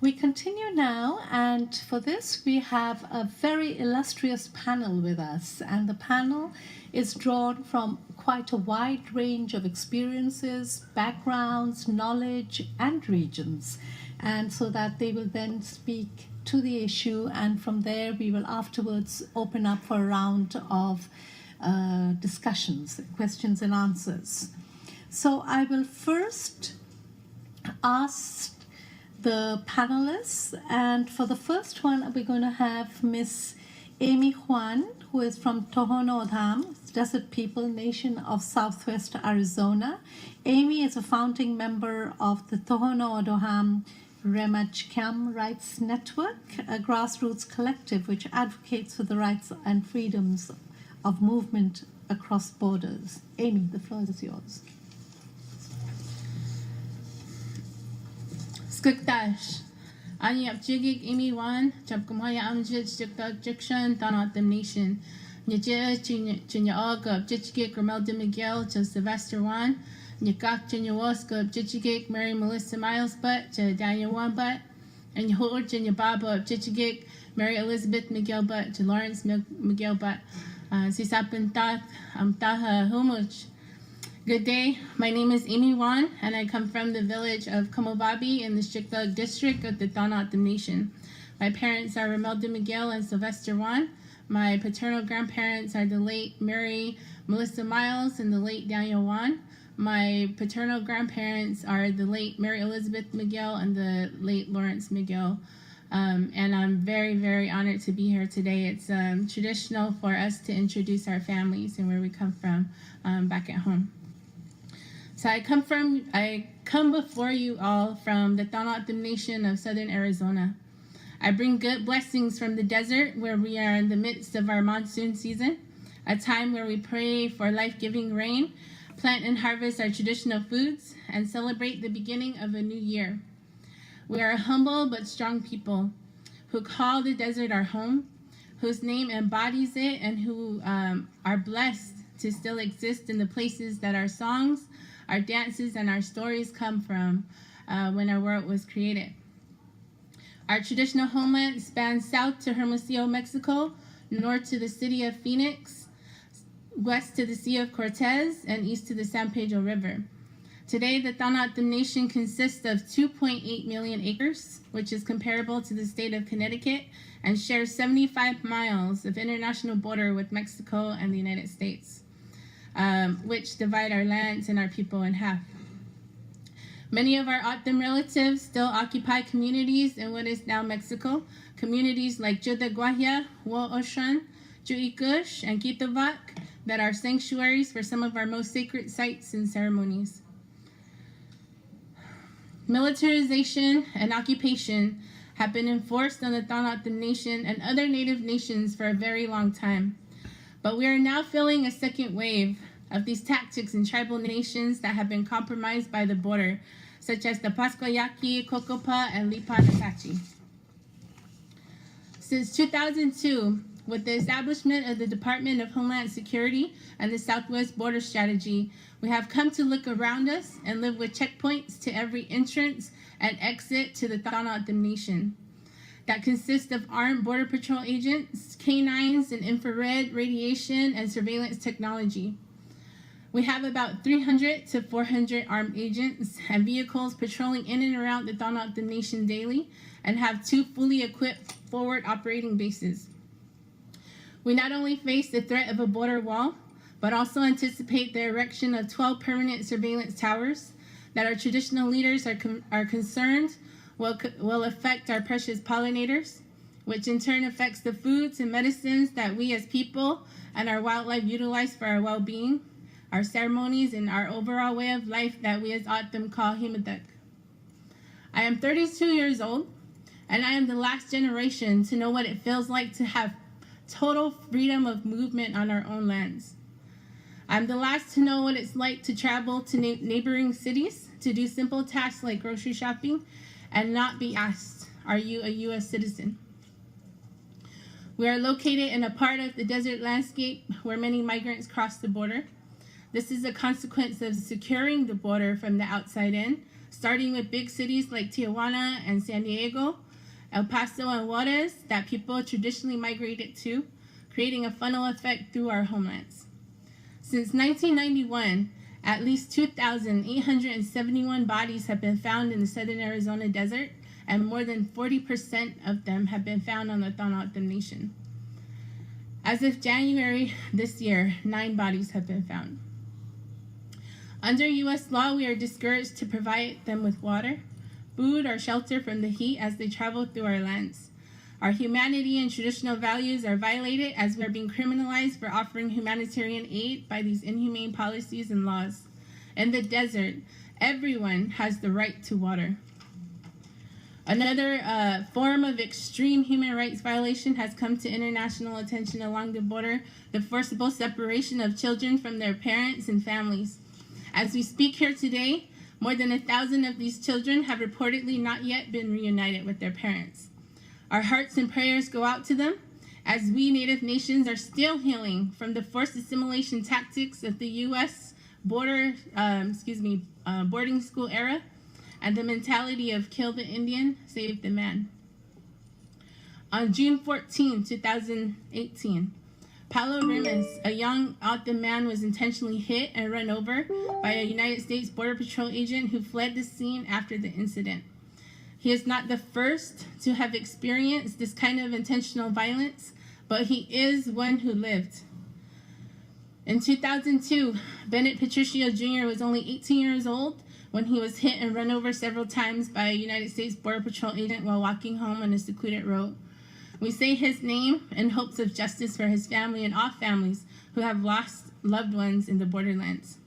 We continue now, and for this we have a very illustrious panel with us, and the panel is drawn from quite a wide range of experiences, backgrounds, knowledge, and regions, and so that they will then speak to the issue, and from there we will afterwards open up for a round of discussions, questions and answers. So I will first ask the panelists, and for the first one we're going to have Miss Amy Juan, who is from Tohono, Desert People Nation of Southwest Arizona. Amy is a founding member of the Tohono O'odham Remachkam Rights Network, a grassroots collective which advocates for the rights and freedoms of movement across borders. Amy, the floor is yours. Skuktash. Ani Apjigig Amy Juan, Chapkamaya Amjit, Jikta Jikshan, Donatham Nation. Nyaja, Chinya Aga, Jichigik, Ramel de Miguel, to Sylvester Juan, Nyakak, Jinyawaska, Jichigik, Mary Melissa Miles Butt, to Daniel Juan Butt, and Yahor, Jinya Baba, Jichigik, Mary Elizabeth Miguel Butt, to Lawrence Miguel Butt, Sisapan Tath, Amtaha Humuch. Good day, my name is Amy Juan, and I come from the village of Komobabi in the Shiklag district of the Tohono Nation. My parents are Ramel de Miguel and Sylvester Juan. My paternal grandparents are the late Mary Melissa Miles and the late Daniel Juan. My paternal grandparents are the late Mary Elizabeth Miguel and the late Lawrence Miguel. And I'm very, very honored to be here today. It's traditional for us to introduce our families and where we come from back at home. So I come before you all from the Tohono Nation of Southern Arizona. I bring good blessings from the desert where we are in the midst of our monsoon season, a time where we pray for life-giving rain, plant and harvest our traditional foods, and celebrate the beginning of a new year. We are a humble but strong people who call the desert our home, whose name embodies it, and who are blessed to still exist in the places that our songs, our dances, and our stories come from when our world was created. Our traditional homeland spans south to Hermosillo, Mexico, north to the city of Phoenix, west to the Sea of Cortez, and east to the San Pedro River. Today, the Tohono Nation consists of 2.8 million acres, which is comparable to the state of Connecticut, and shares 75 miles of international border with Mexico and the United States. Which divide our lands and our people in half. Many of our O'odham relatives still occupy communities in what is now Mexico, communities like Judaguahia, Wo'oshan, Ju'ikush, and Kitavak that are sanctuaries for some of our most sacred sites and ceremonies. Militarization and occupation have been enforced on the Tohono Nation and other native nations for a very long time. But we are now feeling a second wave of these tactics in tribal nations that have been compromised by the border, such as the Pascoyaki, Cocopa, and Lipa Nakachi. Since 2002, with the establishment of the Department of Homeland Security and the Southwest Border Strategy, we have come to look around us and live with checkpoints to every entrance and exit to the Tohono Nation. That consists of armed Border Patrol agents, canines, and infrared radiation and surveillance technology. We have about 300 to 400 armed agents and vehicles patrolling in and around the Tohono Nation daily, and have 2 fully equipped forward operating bases. We not only face the threat of a border wall, but also anticipate the erection of 12 permanent surveillance towers that our traditional leaders are concerned will affect our precious pollinators, which in turn affects the foods and medicines that we as people and our wildlife utilize for our well-being, our ceremonies, and our overall way of life that we as O'odham call Himadak. I am 32 years old, and I am the last generation to know what it feels like to have total freedom of movement on our own lands. I'm the last to know what it's like to travel to neighboring cities to do simple tasks like grocery shopping and not be asked, are you a U.S. citizen? We are located in a part of the desert landscape where many migrants cross the border. This is a consequence of securing the border from the outside in, starting with big cities like Tijuana and San Diego, El Paso and Juarez that people traditionally migrated to, creating a funnel effect through our homelands. Since 1991, at least 2,871 bodies have been found in the southern Arizona desert, and more than 40% of them have been found on the Tohono Nation. As of January this year, 9 bodies have been found. Under U.S. law, we are discouraged to provide them with water, food, or shelter from the heat as they travel through our lands. Our humanity and traditional values are violated as we are being criminalized for offering humanitarian aid by these inhumane policies and laws. In the desert, everyone has the right to water. Another form of extreme human rights violation has come to international attention along the border, the forcible separation of children from their parents and families. As we speak here today, more than 1,000 of these children have reportedly not yet been reunited with their parents. Our hearts and prayers go out to them as we Native nations are still healing from the forced assimilation tactics of the U.S. boarding school era and the mentality of kill the Indian, save the man. On June 14, 2018, Paulo Rimas, a young Alta man, was intentionally hit and run over by a United States Border Patrol agent who fled the scene after the incident. He is not the first to have experienced this kind of intentional violence, but he is one who lived. In 2002, Bennett Patricio Jr. was only 18 years old when he was hit and run over several times by a United States Border Patrol agent while walking home on a secluded road. We say his name in hopes of justice for his family and all families who have lost loved ones in the borderlands.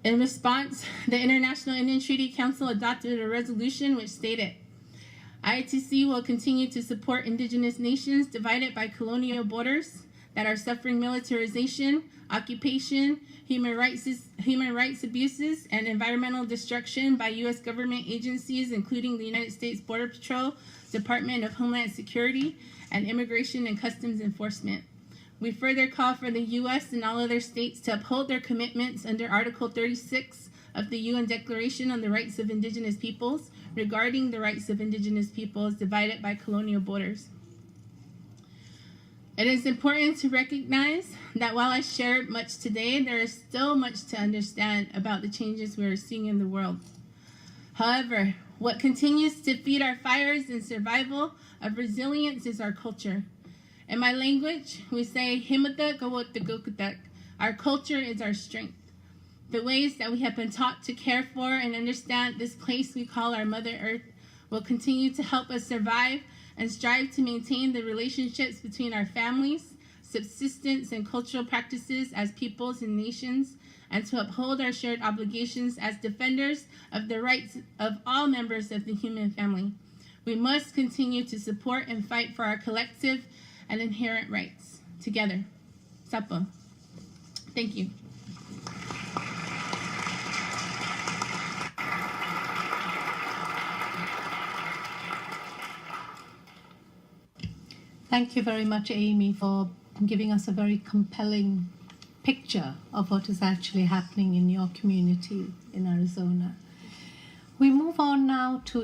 In response, the International Indian Treaty Council adopted a resolution which stated, IITC will continue to support indigenous nations divided by colonial borders that are suffering militarization, occupation, human rights abuses, and environmental destruction by U.S. government agencies, including the United States Border Patrol, Department of Homeland Security, and Immigration and Customs Enforcement. We further call for the U.S. and all other states to uphold their commitments under Article 36 of the UN Declaration on the Rights of Indigenous Peoples regarding the rights of indigenous peoples divided by colonial borders. It is important to recognize that while I shared much today, there is still much to understand about the changes we are seeing in the world. However, what continues to feed our fires and survival of resilience is our culture. In my language, we say, our culture is our strength. The ways that we have been taught to care for and understand this place we call our Mother Earth will continue to help us survive and strive to maintain the relationships between our families, subsistence, and cultural practices as peoples and nations, and to uphold our shared obligations as defenders of the rights of all members of the human family. We must continue to support and fight for our collective and inherent rights. Together. Sapo. Thank you. Thank you very much, Amy, for giving us a very compelling picture of what is actually happening in your community in Arizona. We move on now to